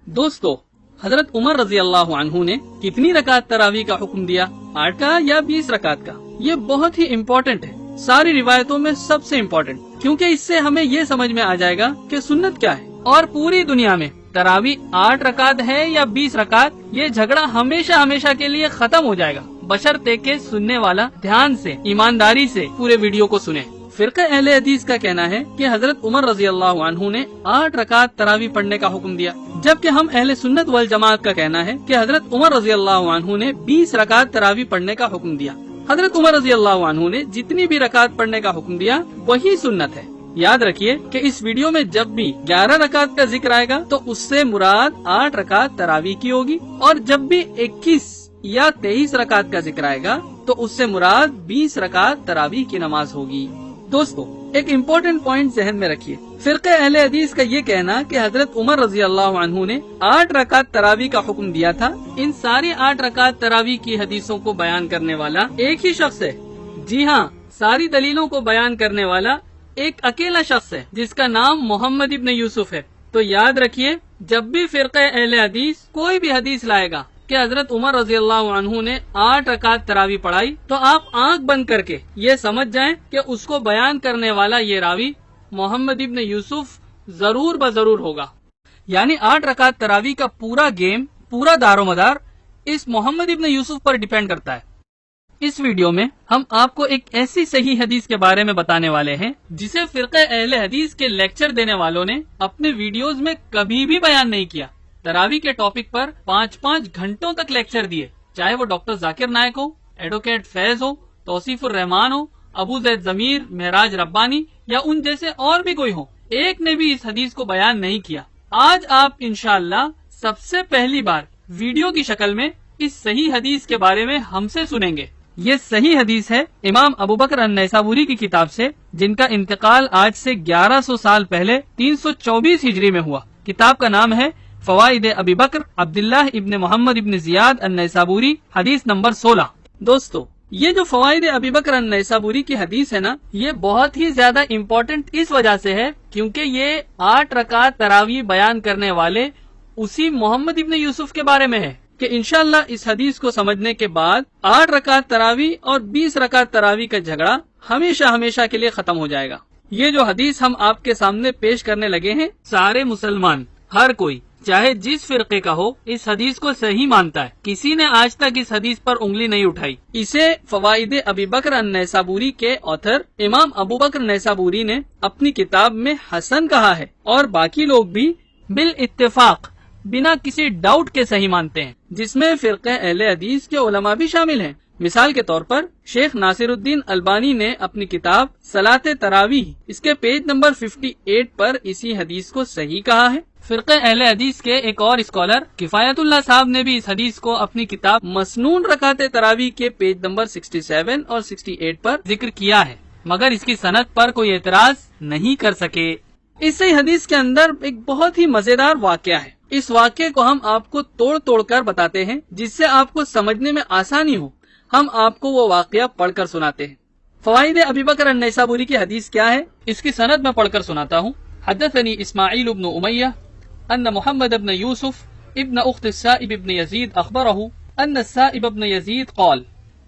दोस्तों, हजरत उमर रजी अल्लाह अन्हु ने कितनी रकात तरावी का हुक्म दिया, 8 का या 20 रकात का? ये बहुत ही इम्पोर्टेंट है, सारी रिवायतों में सबसे इम्पोर्टेंट, क्योंकि इससे हमें ये समझ में आ जाएगा कि सुन्नत क्या है। और पूरी दुनिया में तरावी 8 रकात है या 20 रकात, ये झगड़ा हमेशा हमेशा के लिए खत्म हो जाएगा, बशर्ते के सुनने वाला ध्यान से, ईमानदारी से पूरे वीडियो को सुने। फिरका अहले हदीस का कहना है कि हजरत उमर रजी अल्लाह अन्हु ने 8 रकात तरावी पढ़ने का हुक्म दिया, जबकि हम अहले सुन्नत वल जमात का कहना है कि हजरत उमर रजी अल्लाह अन्हु ने 20 रकात तरावी पढ़ने का हुक्म दिया। हजरत उमर रजी अल्लाह अन्हु ने जितनी भी रकात पढ़ने का हुक्म दिया वही सुन्नत है। याद रखिए कि इस वीडियो में जब भी 11 रकात का जिक्र आएगा तो उससे मुराद 8 रकात तरावी की होगी, और जब भी 21 या 23 रकात का जिक्र आएगा तो उससे मुराद 20 रकात तरावी की नमाज होगी। दोस्तों, एक इम्पोर्टेंट पॉइंट ज़हन में रखिए। फिरक़े अहले हदीस का ये कहना कि हजरत उमर रजी अल्लाह अन्हु ने 8 रकात तरावी का हुक्म दिया था, इन सारी 8 रकात तरावी की हदीसों को बयान करने वाला एक ही शख्स है। जी हाँ, सारी दलीलों को बयान करने वाला एक अकेला शख्स है, जिसका नाम मोहम्मद इब्न यूसुफ है। तो याद रखिए, जब भी फिरक़े अहले हदीस कोई भी हदीस लाएगा कि हजरत उमर रजी अल्लाह अन्हु ने 8 रकात तरावी पढ़ाई, तो आप आंख बंद करके ये समझ जाएं कि उसको बयान करने वाला ये रावी मोहम्मद इब्न यूसुफ जरूर बजरूर होगा। यानी 8 रकात तरावी का पूरा गेम, पूरा दारोमदार इस मोहम्मद इब्न यूसुफ पर डिपेंड करता है। इस वीडियो में हम आपको एक ऐसी सही हदीस के बारे में बताने वाले हैं जिसे फिरक़े अहले हदीस के लेक्चर देने वालों ने अपने वीडियोस में कभी भी बयान नहीं किया। तरावी के टॉपिक पर 5-5 घंटों तक लेक्चर दिए, चाहे वो डॉक्टर जाकिर नायक हो, एडवोकेट फैज हो, तौसीफुर रहमान हो, अबू जैद जमीर, महराज रब्बानी या उन जैसे और भी कोई हो, एक ने भी इस हदीस को बयान नहीं किया। आज आप इंशाअल्लाह सबसे पहली बार वीडियो की शक्ल में इस सही हदीस के बारे में हमसे सुनेंगे। ये सही हदीस है इमाम अबू बकर अन-नैसाबुरी की किताब से, जिनका इंतकाल आज से 1100 साल पहले 324 हिजरी में हुआ। किताब का नाम है फवाइद अबी बकर अब्दुल्लाह इब्न मोहम्मद इब्न जियाद अन-नैसाबुरी, हदीस नंबर 16। दोस्तों, ये जो फवाइद अबी बकर अन-नैसाबुरी की हदीस है ना, ये बहुत ही ज्यादा इम्पोर्टेंट इस वजह से है क्योंकि ये 8 रकात तरावी बयान करने वाले उसी मोहम्मद इब्न यूसुफ के बारे में है कि इंशाअल्लाह इस हदीस को समझने के बाद 8 रकात तरावी और 20 रकात तरावी का झगड़ा हमेशा हमेशा के लिए खत्म हो जाएगा। ये जो हदीस हम आपके सामने पेश करने लगे हैं, सारे मुसलमान, हर कोई चाहे जिस फिरके का हो, इस हदीस को सही मानता है। किसी ने आज तक इस हदीस पर उंगली नहीं उठाई। इसे फवाइद अबी बकर अन-नैसाबुरी के ऑथर इमाम अबू बकर नैसाबुरी ने अपनी किताब में हसन कहा है, और बाकी लोग भी बिल इत्तेफाक बिना किसी डाउट के सही मानते हैं, जिसमें फिरक़े अहले हदीस के उलमा भी शामिल हैं। मिसाल के तौर पर शेख नासिरुद्दीन अलबानी ने अपनी किताब सलाते तरावी, इसके पेज नंबर 58 पर इसी हदीस को सही कहा है। फिरक़े अहले हदीस के एक और स्कॉलर किफायतुल्लाह साहब ने भी इस हदीस को अपनी किताब मसनून रकाते तरावी के पेज नंबर 67 और 68 पर जिक्र किया है, मगर इसकी सनद पर कोई एतराज नहीं कर सके। इस सही हदीस के अंदर एक बहुत ही मजेदार वाकया है। इस वाकये को हम आपको तोड़ तोड़ कर बताते हैं, जिससे आपको समझने में आसानी हो। हम आपको वो वाकया पढ़कर सुनाते हैं। फवाइद अबी बकर अन-नैसाबुरी की हदीस क्या है, इसकी सनद में पढ़कर सुनाता हूँ। हदथनी इस्माइल इब्न उमय्या अन्न मुहम्मद इब्न यूसुफ इब्न उख्त साइब इब्न यजीद अखबरहु अन्न साइब इब्न यजीद क़ाल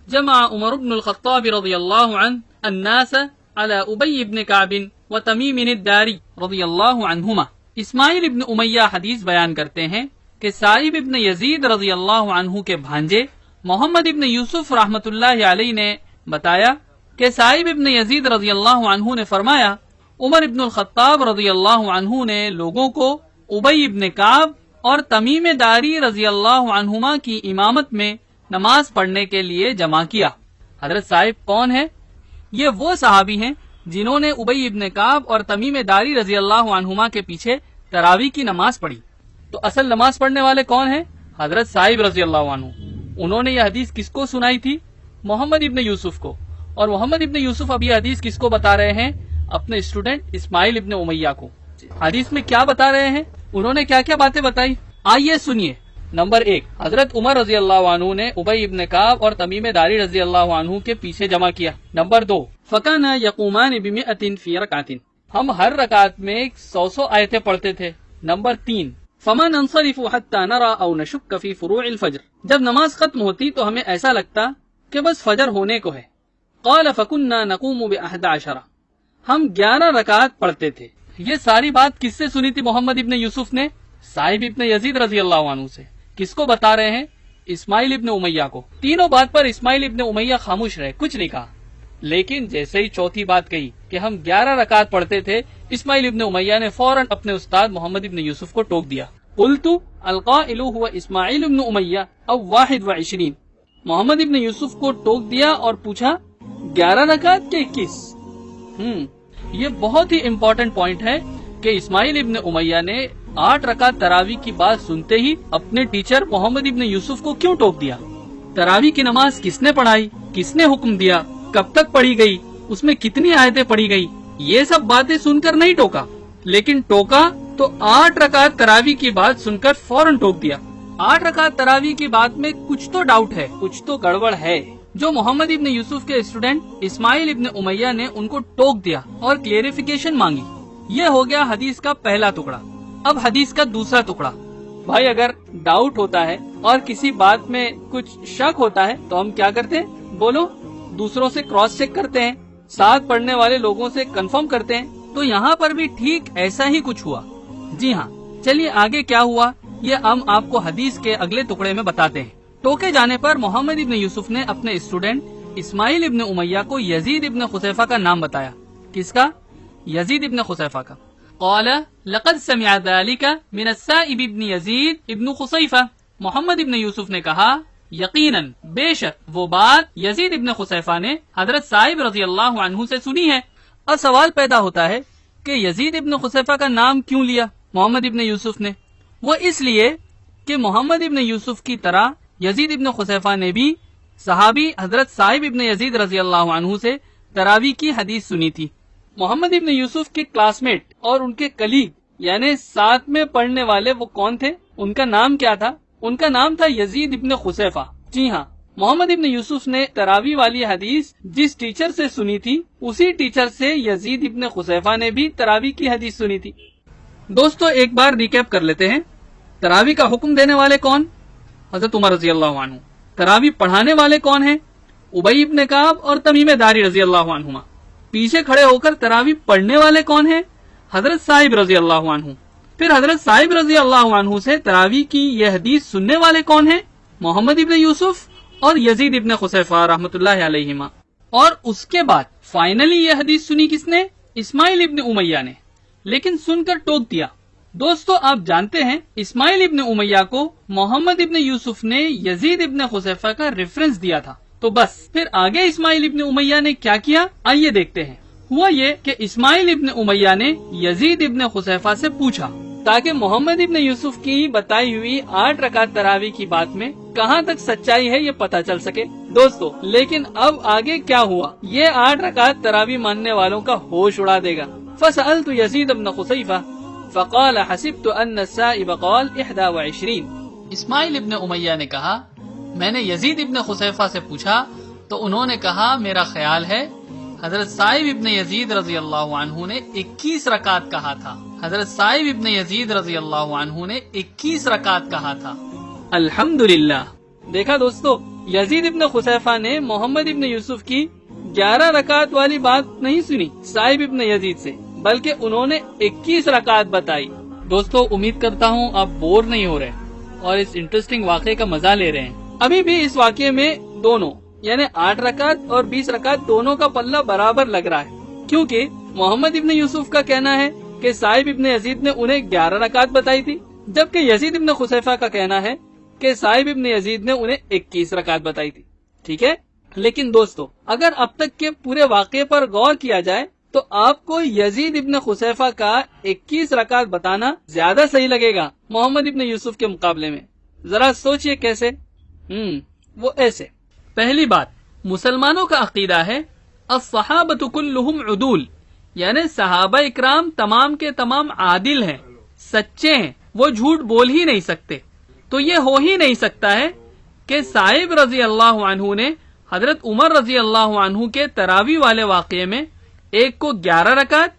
जमा उमर इब्न अल-ख़त्ताब रज़ियल्लाहु अन्हु अन्नास अला उबय इब्न कअब व तमीम अद-दारी रज़ियल्लाहु अन्हुमा। इस्माइल इब्न उमय्या हदीस बयान करते हैं कि साइब इब्न यजीद रज़ियल्लाहु अन्हु के भांजे मोहम्मद इब्न यूसुफ रहमतुल्लाहि अलैहि ने बताया कि साइब इब्न यजीद रज़ियल्लाहु अन्हु ने फरमाया, उमर इब्न अल-ख़त्ताब रज़ियल्लाहु अन्हु ने लोगों को उबय इब्न कअब और तमीम दारी रज़ियल्लाहु अन्हुमा की इमामत में नमाज पढ़ने के लिए जमा किया। हजरत साहिब कौन है? ये वो सहाबी हैं जिन्होंने उबय इब्न कअब और तमीम दारी रज़ियल्लाहु अन्हुमा के पीछे तरावी की नमाज पढ़ी। तो असल नमाज पढ़ने वाले कौन है? हजरत साहिब रज़ियल्लाहु अन्हु। उन्होंने यह हदीस किसको सुनाई थी? मोहम्मद इब्न यूसुफ को। और मोहम्मद इब्न यूसुफ अब यह हदीस किसको बता रहे हैं? अपने स्टूडेंट इस्माइल इब्न उमय्या को। हदीस में क्या बता रहे हैं? उन्होंने क्या क्या बातें बताई, आइए सुनिए। नंबर 1, हजरत उमर रजी अल्लाह अन्हु ने उबय इब्न कअब और तमीम दारी रजी अल्लाह अन्हु के पीछे जमा किया। नंबर 2, फकाना यक़ूमान बिमिअतिन फी रकातिन, हम हर रकात में 100 आयतें पढ़ते थे। नंबर 3, فما ننصرف حتى نرى او نشك في فروع الفجر، جب نماز ختم ہوتی تو ہمیں ایسا لگتا کہ بس فجر ہونے کو ہے۔ قال فكنا نقوم ب11، ہم 11 رکعت پڑھتے تھے۔ یہ ساری بات کس سے سنی تھی محمد ابن یوسف نے؟ صائب ابن یزید رضی اللہ عنہ سے۔ کس کو بتا رہے ہیں؟ اسماعیل ابن امیہ کو۔ تینوں بات پر اسماعیل ابن امیہ خاموش رہے، کچھ نہیں کہا، لیکن جیسے ہی چوتھی بات کہی کہ ہم 11 رکعت پڑھتے تھے، اسماعیل ابن امیہ نے فوراً اپنے استاد محمد ابن یوسف کو ٹوک دیا۔ قلت القائل هو اسماعیل ابن امیہ او 21۔ محمد ابن یوسف کو ٹوک دیا اور پوچھا 11 رکعت کے 21؟ یہ بہت ہی امپورٹنٹ پوائنٹ ہے کہ اسماعیل ابن امیہ نے 8 رکعت تراویح کی بات سنتے ہی اپنے ٹیچر محمد ابن یوسف کو کیوں ٹوک دیا؟ تراویح کی نماز کس نے پڑھائی، کس نے حکم دیا، کب تک پڑھی گئی، اس میں کتنی آیتیں پڑھی گئی، یہ سب باتیں سن کر نہیں ٹوکا، لیکن ٹوکا تو 8 رکعت تراویح کی بات سن کر فوراً ٹوک دیا۔ 8 رکعت تراویح کی بات میں کچھ تو ڈاؤٹ ہے، کچھ تو گڑبڑ ہے، جو محمد ابن یوسف کے اسٹوڈنٹ اسماعیل ابن امیہ نے ان کو ٹوک دیا اور کلیریفیکیشن مانگی۔ یہ ہو گیا حدیث کا پہلا ٹکڑا۔ اب حدیث کا دوسرا ٹکڑا۔ بھائی اگر ڈاؤٹ ہوتا ہے اور کسی بات میں کچھ شک ہوتا ہے تو ہم کیا کرتے ہیں؟ بولو، دوسروں سے کراس چیک کرتے ہیں، ساتھ پڑھنے والے لوگوں سے کنفرم کرتے ہیں۔ تو یہاں پر بھی ٹھیک ایسا ہی کچھ ہوا۔ جی ہاں، چلیے آگے کیا ہوا یہ ہم آپ کو حدیث کے اگلے ٹکڑے میں بتاتے ہیں۔ ٹوکے جانے پر محمد ابن یوسف نے اپنے اسٹوڈنٹ اسماعیل ابن امیہ کو یزید ابن خصیفہ کا نام بتایا۔ کس کا؟ یزید ابن خصیفہ کا۔ قال لقد سمع ذلك من السائب ابن یزید ابن خصیفہ۔ محمد ابن یوسف نے کہا یقیناً بے شک وہ بات یزید ابن خصیفہ نے حضرت صائب رضی اللہ عنہ سے سنی ہے۔ اب سوال پیدا ہوتا ہے کہ یزید ابن خصیفہ کا نام کیوں لیا محمد ابن یوسف نے؟ وہ اس لیے کہ محمد ابن یوسف کی طرح یزید ابن خصیفہ نے بھی صحابی حضرت صائب ابن یزید رضی اللہ عنہ سے تراویح کی حدیث سنی تھی۔ محمد ابن یوسف کے کلاس میٹ اور ان کے کلیگ یعنی ساتھ میں پڑھنے والے وہ کون تھے؟ ان کا نام کیا تھا؟ ان کا نام تھا یزید ابن خصیفہ۔ جی ہاں، محمد ابن یوسف نے تراویح والی حدیث جس ٹیچر سے سنی تھی اسی ٹیچر سے یزید ابن خصیفہ نے بھی تراویح کی حدیث سنی تھی۔ دوستو ایک بار ریکیپ کر لیتے ہیں۔ تراویح کا حکم دینے والے کون؟ حضرت عمر رضی اللہ عنہ۔ تراویح پڑھانے والے کون ہیں؟ ابی ابن کعب اور تمیم داری رضی اللہ عنہما۔ پیچھے کھڑے ہو کر تراویح پڑھنے والے کون ہیں؟ حضرت صائب رضی اللہ عنہ۔ پھر حضرت صائب رضی اللہ عنہ سے تراویح کی یہ حدیث سننے والے کون ہیں؟ محمد ابن یوسف اور یزید ابن خصیفہ رحمۃ اللہ علیہما۔ اور اس کے بعد فائنلی یہ حدیث سنی کس نے؟ اسماعیل ابن امیہ نے، لیکن سن کر ٹوک دیا۔ دوستو آپ جانتے ہیں اسماعیل ابن امیہ کو محمد ابن یوسف نے یزید ابن خصیفہ کا ریفرنس دیا تھا۔ تو بس پھر آگے اسماعیل ابن امیہ نے کیا کیا آئیے دیکھتے ہیں۔ ہوا یہ کہ اسماعیل ابن امیہ نے یزید ابن خصیفہ سے پوچھا تاکہ محمد ابن یوسف کی بتائی ہوئی 8 رکعت تراویح کی بات میں کہاں تک سچائی ہے یہ پتہ چل سکے۔ دوستو لیکن اب آگے کیا ہوا یہ 8 رکعت تراویح ماننے والوں کا ہوش اڑا دے گا۔ فسألت یزید ابن خصیفہ فقال حسبت ان السائب قال 21۔ اسماعیل ابن امیہ نے کہا میں نے یزید ابن خصیفہ سے پوچھا تو انہوں نے کہا میرا خیال ہے حضرت صائب ابن یزید رضی اللہ عنہ نے 21 رکعت کہا تھا۔ حضرت صائب ابن یزید رضی اللہ عنہ نے 21 رکعت کہا تھا۔ الحمدللہ، دیکھا دوستو یزید ابن خصیفہ نے محمد ابن یوسف کی 11 رکعت والی بات نہیں سنی صائب ابن یزید سے، بلکہ انہوں نے 21 رکعت بتائی۔ دوستو امید کرتا ہوں آپ بور نہیں ہو رہے اور اس انٹرسٹنگ واقعے کا مزہ لے رہے ہیں۔ ابھی بھی اس واقعے میں دونوں یعنی 8 رکعت اور 20 رکعت دونوں کا پلہ برابر لگ رہا ہے، کیونکہ محمد ابن یوسف کا کہنا ہے کہ صائب ابن یزید نے انہیں 11 رکعت بتائی تھی، جبکہ یزید ابن خصیفہ کا کہنا ہے کہ صائب ابن یزید نے انہیں 21 رکعت بتائی تھی۔ ٹھیک ہے، لیکن دوستو اگر اب تک کے پورے واقعے پر غور کیا جائے تو آپ کو یزید ابن خصیفہ کا 21 رکعت بتانا زیادہ صحیح لگے گا محمد ابن یوسف کے مقابلے میں۔ ذرا سوچئے کیسے؟ وہ ایسے۔ پہلی بات، مسلمانوں کا عقیدہ ہے الصحابۃ کلہم عدول، یعنی صحابہ اکرام تمام کے تمام عادل ہیں، سچے ہیں، وہ جھوٹ بول ہی نہیں سکتے۔ تو یہ ہو ہی نہیں سکتا ہے کہ صائب رضی اللہ عنہ نے حضرت عمر رضی اللہ عنہ کے تراویح والے واقعے میں ایک کو 11 رکعت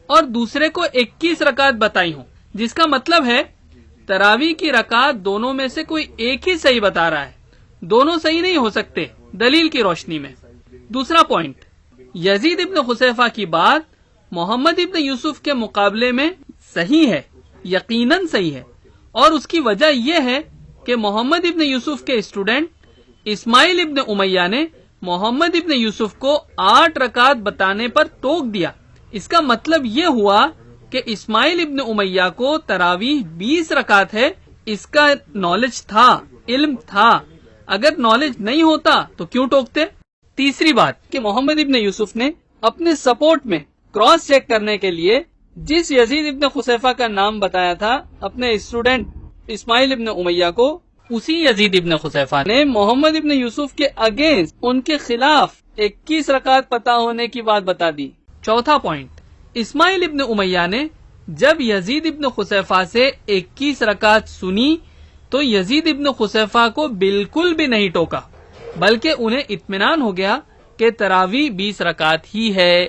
اور دوسرے کو 21 رکعت بتائی ہوں، جس کا مطلب ہے तरावी की रकात दोनों में से कोई एक ही सही बता रहा है, दोनों सही नहीं हो सकते दलील की रोशनी में। दूसरा पॉइंट, यजीद इब्न खुसैफा की बात मोहम्मद इब्न यूसुफ के मुकाबले में सही है, यकीनन सही है, और उसकी वजह यह है कि मोहम्मद इब्न यूसुफ के स्टूडेंट इस्माइल इब्न उमैया ने मोहम्मद इब्न यूसुफ को 8 रकात बताने पर टोक दिया। इसका मतलब ये हुआ कि इस्माइल इब्न उमैया को तरावीह 20 रकात है, इसका नॉलेज था, इल्म था। अगर नॉलेज नहीं होता तो क्यों टोकते। तीसरी बात कि मोहम्मद इब्न यूसुफ ने अपने सपोर्ट में क्रॉस चेक करने के लिए जिस यजीद इब्न खुसैफा का नाम बताया था अपने स्टूडेंट इस्माइल इब्न उमैया को, उसी यजीद इब्न खुसैफा ने मोहम्मद इब्न यूसुफ के अगेंस्ट उनके खिलाफ 21 रकात पता होने की बात बता दी। चौथा पॉइंट, इस्माइल इब्न उमैया ने जब यजीद इब्न खुसैफा से 21 रकात सुनी तो यजीद इब्न खुसैफा को बिल्कुल भी नहीं टोका, बल्कि उन्हें इत्मीनान हो गया कि तरावी 20 रकात ही है।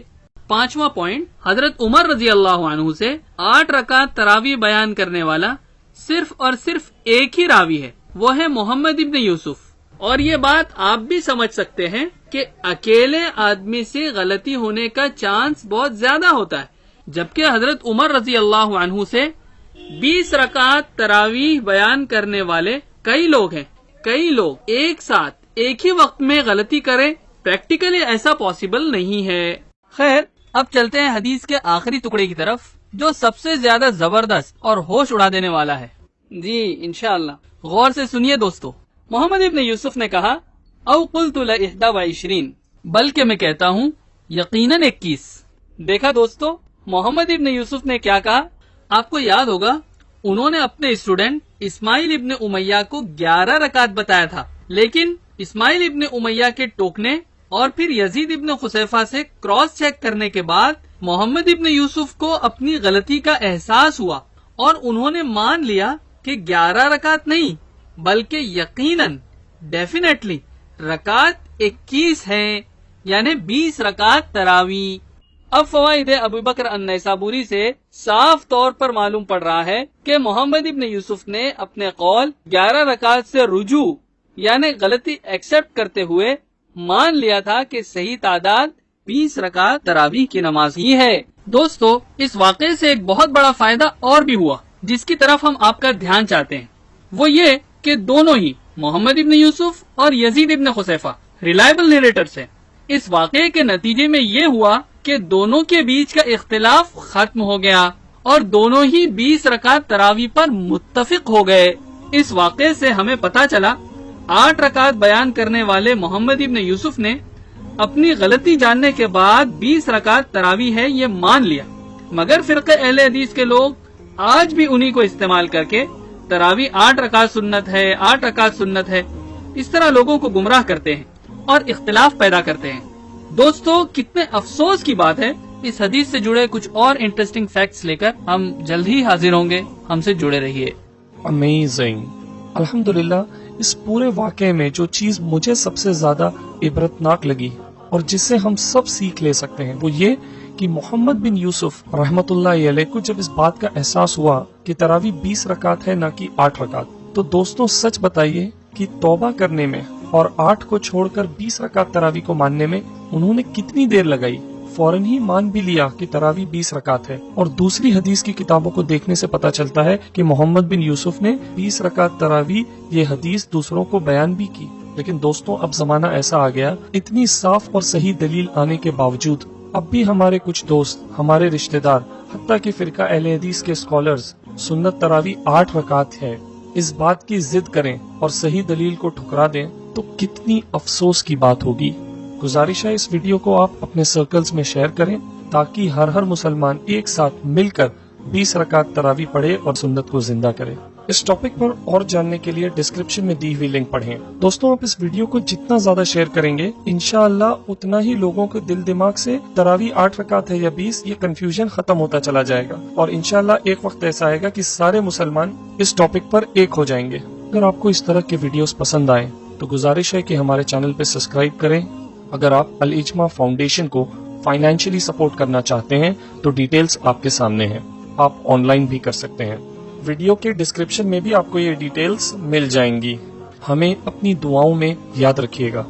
पांचवा पॉइंट, हजरत उमर रजी अल्लाह अन्हु से 8 रकात तरावी बयान करने वाला सिर्फ और सिर्फ एक ही रावी है, वो है मोहम्मद इब्न यूसुफ। और ये बात आप भी समझ सकते हैं कि अकेले आदमी से गलती होने का चांस बहुत ज्यादा होता है, जबकि हजरत उमर रजी अल्लाह अन्हु से 20 रकात तरावीह बयान करने वाले कई लोग हैं। कई लोग एक साथ एक ही वक्त में गलती करें, प्रैक्टिकली ऐसा पॉसिबल नहीं है। खैर, अब चलते हैं हदीस के आखिरी टुकड़े की तरफ, जो सबसे ज्यादा जबरदस्त और होश उड़ा देने वाला है। जी इंशाअल्लाह, गौर से सुनिए दोस्तों। मोहम्मद इब्न यूसुफ ने कहा, औ कुल्तु ल 21, बल्कि मैं कहता हूँ यकीनन 21। देखा दोस्तों, मोहम्मद इब्न यूसुफ ने क्या कहा। आपको याद होगा, उन्होंने अपने स्टूडेंट इस्माइल इब्न उमैया को 11 रकात बताया था, लेकिन इस्माइल इब्न उमैया के टोकने और फिर यजीद इब्न खुसैफा से क्रॉस चेक करने के बाद मोहम्मद इब्न यूसुफ को अपनी गलती का एहसास हुआ और उन्होंने मान लिया कि 11 रकात नहीं बल्कि यकीनन डेफिनेटली रकात 21 हैं, यानी 20 रकात तरावी। अब फवाइद अबू बकर अन्नैसाबुरी से साफ तौर पर मालूम पड़ रहा है कि मोहम्मद इब्न यूसुफ ने अपने कौल 11 रकात से रुजू यानी गलती एक्सेप्ट करते हुए मान लिया था कि सही तादाद 20 रकात तरावी की नमाज ही है। दोस्तों, इस वाक़े से एक बहुत बड़ा फायदा और भी हुआ, जिसकी तरफ हम आपका ध्यान चाहते हैं। वो ये कि दोनों ही मोहम्मद इब्न यूसुफ और यजीद इब्न खुसैफा रिलायबल नरेटर्स हैं। इस वाक़े के नतीजे में ये हुआ कि दोनों के बीच का इख्तिलाफ खत्म हो गया और दोनों ही 20 रकात तरावी पर मुत्तफिक हो गए। इस वाक़े से हमें पता चला 8 रकात बयान करने वाले मोहम्मद इब्न यूसुफ ने अपनी गलती जानने के बाद 20 रकात तरावी है ये मान लिया, मगर फिरक़े अहले हदीस के लोग आज भी उन्हीं को इस्तेमाल करके तरावी 8 रकात सुन्नत है, 8 रकात सुन्नत है, इस तरह लोगों को गुमराह करते हैं और इख्तिलाफ पैदा करते हैं। दोस्तों, कितने अफसोस की बात है। इस हदीस से जुड़े कुछ और इंटरेस्टिंग फैक्ट्स लेकर हम जल्द ही हाजिर होंगे, हमसे जुड़े रहिए। अमेजिंग, अल्हम्दुलिल्लाह। इस पूरे वाक़े में जो चीज मुझे सबसे ज्यादा इबरतनाक लगी और जिससे हम सब सीख ले सकते हैं वो ये कि मोहम्मद बिन यूसुफ रहमतुल्लाह अलैह को जब इस बात का एहसास हुआ कि तरावी 20 रकात है ना कि 8 रकात, तो दोस्तों सच बताइए कि तौबा करने में और 8 को छोड़कर 20 रकात तरावी को मानने में उन्होंने कितनी देर लगाई। फौरन ही मान भी लिया कि तरावी 20 रकात है। और दूसरी हदीस की किताबों को देखने से पता चलता है कि मोहम्मद बिन यूसुफ ने 20 रकात तरावी ये हदीस दूसरों को बयान भी की। लेकिन दोस्तों, अब जमाना ऐसा आ गया, इतनी साफ और सही दलील आने के बावजूद अब भी हमारे कुछ दोस्त, हमारे रिश्तेदार, हत्ता कि फिरका अहले हदीस के स्कॉलर्स सुन्नत तरावी 8 रकात है इस बात की जिद करें और सही दलील को ठुकरा दें, तो कितनी अफसोस की बात होगी। गुजारिश है इस वीडियो को आप अपने सर्कल्स में शेयर करें ताकि हर मुसलमान एक साथ मिलकर 20 रकात तरावी पढ़े और सुन्नत को जिंदा करे। इस टॉपिक पर और जानने के लिए डिस्क्रिप्शन में दी हुई लिंक पढ़ें। दोस्तों, आप इस वीडियो को जितना ज्यादा शेयर करेंगे इंशाअल्लाह उतना ही लोगों के दिल दिमाग से तरावी 8 रकात है या 20 ये कंफ्यूजन खत्म होता चला जाएगा और इंशाअल्लाह एक वक्त ऐसा आएगा कि सारे मुसलमान इस टॉपिक पर एक हो जाएंगे। अगर आपको इस तरह के वीडियोस पसंद आए तो गुजारिश है कि हमारे चैनल पे सब्सक्राइब करें। अगर आप अल इज्मा फाउंडेशन को फाइनेंशियली सपोर्ट करना चाहते हैं तो डिटेल्स आपके सामने हैं, आप ऑनलाइन भी कर सकते हैं। ویڈیو کے ڈسکرپشن میں بھی آپ کو یہ ڈیٹیلز مل جائیں گی. ہمیں اپنی دعاؤں میں یاد رکھیے گا.